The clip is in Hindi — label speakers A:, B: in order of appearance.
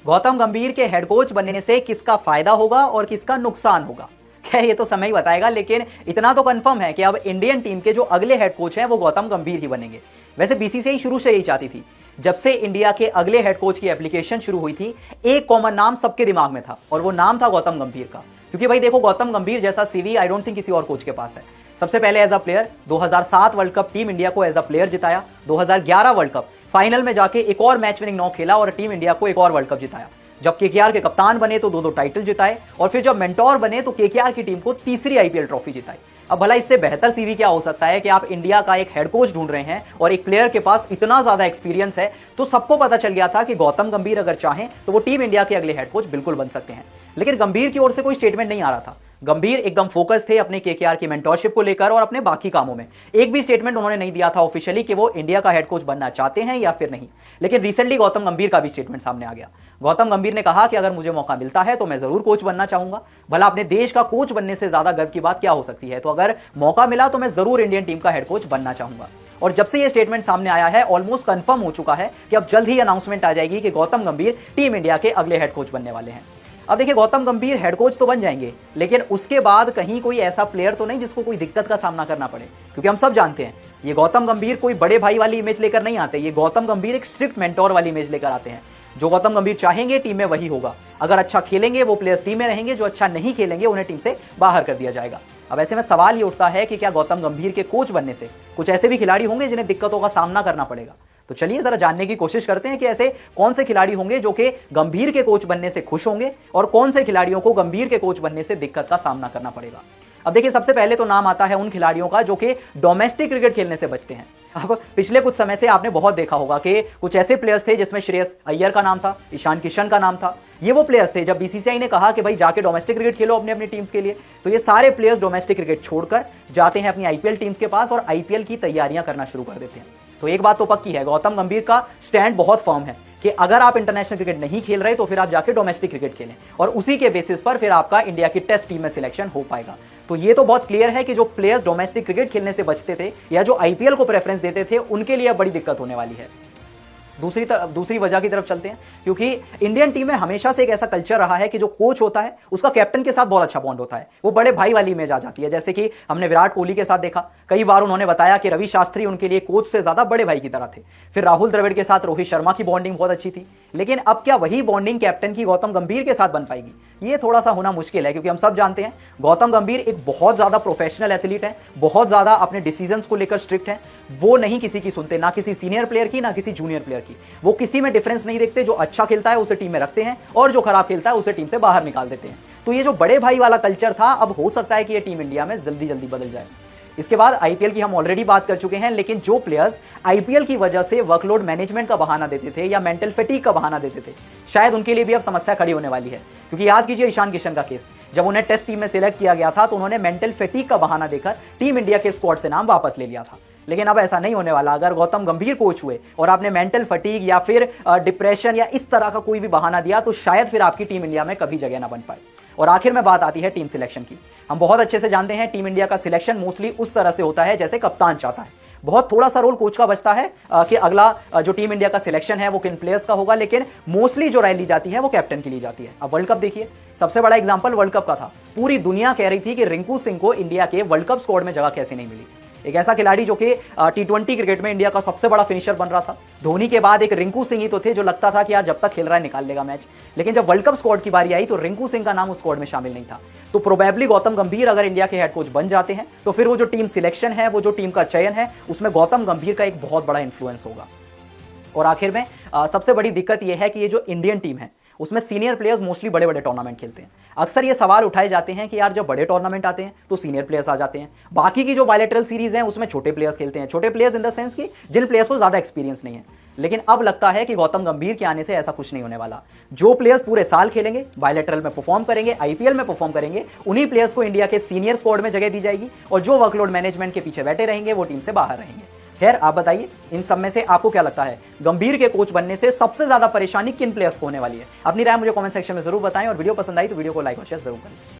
A: गौतम गंभीर के हेड कोच बनने से किसका फायदा होगा और किसका नुकसान होगा, खैर ये तो समय ही बताएगा, लेकिन इतना तो कंफर्म है कि अब इंडियन टीम के जो अगले हेड कोच हैं वो गौतम गंभीर ही बनेंगे। वैसे बीसीसीआई शुरू से यही चाहती थी। जब से इंडिया के अगले हेड कोच की एप्लीकेशन शुरू हुई थी, एक कॉमन नाम सबके दिमाग में था और वो नाम था गौतम गंभीर का। क्योंकि भाई देखो, गौतम गंभीर जैसा सीवी आई डोंट थिंक किसी और कोच के पास है। सबसे पहले as a player 2007 world cup team India को एज अ प्लेयर जिताया, 2011 वर्ल्ड कप फाइनल में जाके एक और मैच विनिंग नॉक खेला और टीम इंडिया को एक और वर्ल्ड कप जिताया। जब केकेआर के कप्तान बने तो दो टाइटल जिताए और फिर जब मेंटोर बने तो केकेआर की टीम को तीसरी आईपीएल ट्रॉफी जिताई। अब भला इससे बेहतर सीवी क्या हो सकता है कि आप इंडिया का एक हेड कोच ढूंढ रहे हैं और एक प्लेयर के पास इतना ज्यादा एक्सपीरियंस है। तो सबको पता चल गया था कि गौतम गंभीर अगर चाहें तो वो टीम इंडिया के अगले हेड कोच बिल्कुल बन सकते हैं। लेकिन गंभीर की ओर से कोई स्टेटमेंट नहीं आ रहा था। गंभीर एकदम फोकस थे अपने केकेआर की मेंटरशिप को लेकर और अपने बाकी कामों में। एक भी स्टेटमेंट उन्होंने नहीं दिया था ऑफिशियली कि वो इंडिया का हेड कोच बनना चाहते हैं या फिर नहीं। लेकिन रिसेंटली गौतम गंभीर का भी स्टेटमेंट सामने आ गया। गौतम गंभीर ने कहा कि अगर मुझे मौका मिलता है तो मैं जरूर कोच बनना चाहूंगा। भला अपने देश का कोच बनने से ज्यादा गर्व की बात क्या हो सकती है। तो अगर मौका मिला तो मैं जरूर इंडियन टीम का हेड कोच बनना चाहूंगा। और जब से यह स्टेटमेंट सामने आया है, ऑलमोस्ट कंफर्म हो चुका है कि अब जल्द ही अनाउंसमेंट आ जाएगी कि गौतम गंभीर टीम इंडिया के अगले हेड कोच बनने वाले हैं। अब देखिए, गौतम गंभीर हेड कोच तो बन जाएंगे, लेकिन उसके बाद कहीं कोई ऐसा प्लेयर तो नहीं जिसको कोई दिक्कत का सामना करना पड़े। क्योंकि हम सब जानते हैं ये गौतम गंभीर कोई बड़े भाई वाली इमेज लेकर नहीं आते। ये गौतम गंभीर एक स्ट्रिक्ट मेंटोर वाली इमेज लेकर आते हैं। जो गौतम गंभीर चाहेंगे टीम में वही होगा। अगर अच्छा खेलेंगे वो प्लेयर्स टीम में रहेंगे, जो अच्छा नहीं खेलेंगे उन्हें टीम से बाहर कर दिया जाएगा। अब ऐसे में सवाल ये उठता है कि क्या गौतम गंभीर के कोच बनने से कुछ ऐसे भी खिलाड़ी होंगे जिन्हें दिक्कतों का सामना करना पड़ेगा। तो चलिए जरा जानने की कोशिश करते हैं कि ऐसे कौन से खिलाड़ी होंगे जो कि गंभीर के कोच बनने से खुश होंगे और कौन से खिलाड़ियों को गंभीर के कोच बनने से दिक्कत का सामना करना पड़ेगा। अब देखिए, सबसे पहले तो नाम आता है उन खिलाड़ियों का जो कि डोमेस्टिक क्रिकेट खेलने से बचते हैं। अब पिछले कुछ समय से आपने बहुत देखा होगा कि कुछ ऐसे प्लेयर्स थे जिसमें श्रेयस अय्यर का नाम था, ईशान किशन का नाम था। ये वो प्लेयर्स थे जब बीसीसीआई ने कहा कि भाई जाके डोमेस्टिक क्रिकेट खेलो अपनी अपनी टीम्स के लिए, तो ये सारे प्लेयर्स डोमेस्टिक क्रिकेट छोड़कर जाते हैं अपनी आईपीएल टीम्स के पास और आईपीएल की तैयारियां करना शुरू कर देते हैं। तो एक बात तो पक्की है, गौतम गंभीर का स्टैंड बहुत फर्म है कि अगर आप इंटरनेशनल क्रिकेट नहीं खेल रहे तो फिर आप जाके डोमेस्टिक क्रिकेट खेलें और उसी के बेसिस पर फिर आपका इंडिया की टेस्ट टीम में सिलेक्शन हो पाएगा। तो ये तो बहुत क्लियर है कि जो प्लेयर्स डोमेस्टिक क्रिकेट खेलने से बचते थे या जो आईपीएल को प्रेफरेंस देते थे उनके लिए अब बड़ी दिक्कत होने वाली है। दूसरी वजह की तरफ चलते हैं, क्योंकि इंडियन टीम में हमेशा से एक ऐसा कल्चर रहा है कि जो कोच होता है उसका कैप्टन के साथ बहुत अच्छा बॉन्ड होता है। वो बड़े भाई वाली इमेज आ जाती है। जैसे कि हमने विराट कोहली के साथ देखा, कई बार उन्होंने बताया कि रवि शास्त्री उनके लिए कोच से ज्यादा बड़े भाई की तरह थे। फिर राहुल द्रविड़ के साथ रोहित शर्मा की बॉन्डिंग बहुत अच्छी थी। लेकिन अब क्या वही बॉन्डिंग कैप्टन की गौतम गंभीर के साथ बन पाएगी? ये थोड़ा सा होना मुश्किल है, क्योंकि हम सब जानते हैं गौतम गंभीर एक बहुत ज्यादा प्रोफेशनल एथलीट है, बहुत ज्यादा अपने डिसीजंस को लेकर स्ट्रिक्ट है। वो नहीं किसी की सुनते, ना किसी सीनियर प्लेयर की ना किसी जूनियर प्लेयर की। वो किसी में डिफरेंस नहीं देखते। जो अच्छा खेलता है उसे टीम में रखते हैं और जो खराब खेलता है उसे टीम से बाहर निकाल देते हैं। तो ये जो बड़े भाई वाला कल्चर था, अब हो सकता है कि ये टीम इंडिया में जल्दी जल्दी बदल जाए। इसके बाद आईपीएल की हम ऑलरेडी बात कर चुके हैं, लेकिन जो प्लेयर्स आईपीएल की वजह से वर्कलोड मैनेजमेंट का बहाना देते थे या मेंटल फैटीग का बहाना देते थे, शायद उनके लिए भी अब समस्या खड़ी होने वाली है। क्योंकि याद कीजिए ईशान किशन का केस, जब उन्हें टेस्ट टीम में सिलेक्ट किया गया था तो उन्होंने मेंटल फैटीग का बहाना देकर टीम इंडिया के स्क्वाड से नाम वापस ले लिया था। लेकिन अब ऐसा नहीं होने वाला। अगर गौतम गंभीर कोच हुए और आपने मेंटल फटीग या फिर डिप्रेशन या इस तरह का कोई भी बहाना दिया तो शायद फिर आपकी टीम इंडिया में कभी जगह ना बन पाए। और आखिर में बात आती है टीम सिलेक्शन की। हम बहुत अच्छे से जानते हैं टीम इंडिया का सिलेक्शन मोस्टली उस तरह से होता है जैसे कप्तान चाहता है। बहुत थोड़ा सा रोल कोच का बचता है कि अगला जो टीम इंडिया का सिलेक्शन है वो किन प्लेयर्स का होगा, लेकिन मोस्टली जो राय ली जाती है वो कैप्टन की ली जाती है। अब वर्ल्ड कप देखिए, सबसे बड़ा एग्जांपल वर्ल्ड कप का था। पूरी दुनिया कह रही थी कि रिंकू सिंह को इंडिया के वर्ल्ड कप स्क्वाड में जगह कैसे नहीं मिली। एक ऐसा खिलाड़ी जो कि टी20 क्रिकेट में इंडिया का सबसे बड़ा फिनिशर बन रहा था। धोनी के बाद एक रिंकू सिंह ही तो थे जो लगता था कि यार जब तक खेल रहा है निकाल लेगा मैच। लेकिन जब वर्ल्ड कप स्क्वाड की बारी आई तो रिंकू सिंह का नाम उस स्क्वाड में शामिल नहीं था। तो प्रोबेबली गौतम गंभीर अगर इंडिया के हेड कोच बन जाते हैं तो फिर वो जो टीम सिलेक्शन है, वो जो टीम का चयन है, उसमें गौतम गंभीर का एक बहुत बड़ा इंफ्लुएंस होगा। और आखिर में सबसे बड़ी दिक्कत यह है कि ये जो इंडियन टीम है उसमें सीनियर प्लेयर्स मोस्टली बड़े बड़े टूर्नामेंट खेलते हैं। अक्सर ये सवाल उठाए जाते हैं कि यार जब बड़े टूर्नामेंट आते हैं तो सीनियर प्लेयर्स आ जाते हैं, बाकी की जो बायलैटरल सीरीज हैं उसमें छोटे प्लेयर्स खेलते हैं। छोटे प्लेयर्स इन द सेंस कि जिन प्लेयर्स को ज्यादा एक्सपीरियंस नहीं है। लेकिन अब लगता है कि गौतम गंभीर के आने से ऐसा कुछ नहीं होने वाला। जो प्लेयर्स पूरे साल खेलेंगे, बायलैटरल में परफॉर्म करेंगे, आईपीएल में परफॉर्म करेंगे, उन्हीं प्लेयर्स को इंडिया के सीनियर स्क्वाड में जगह दी जाएगी और जो वर्कलोड मैनेजमेंट के पीछे बैठे रहेंगे वो टीम से बाहर रहेंगे। खैर, आप बताइए इन सब में से आपको क्या लगता है, गंभीर के कोच बनने से सबसे ज्यादा परेशानी किन प्लेयर्स को होने वाली है? अपनी राय मुझे कमेंट सेक्शन में जरूर बताएं और वीडियो पसंद आई तो वीडियो को लाइक और शेयर जरूर करें।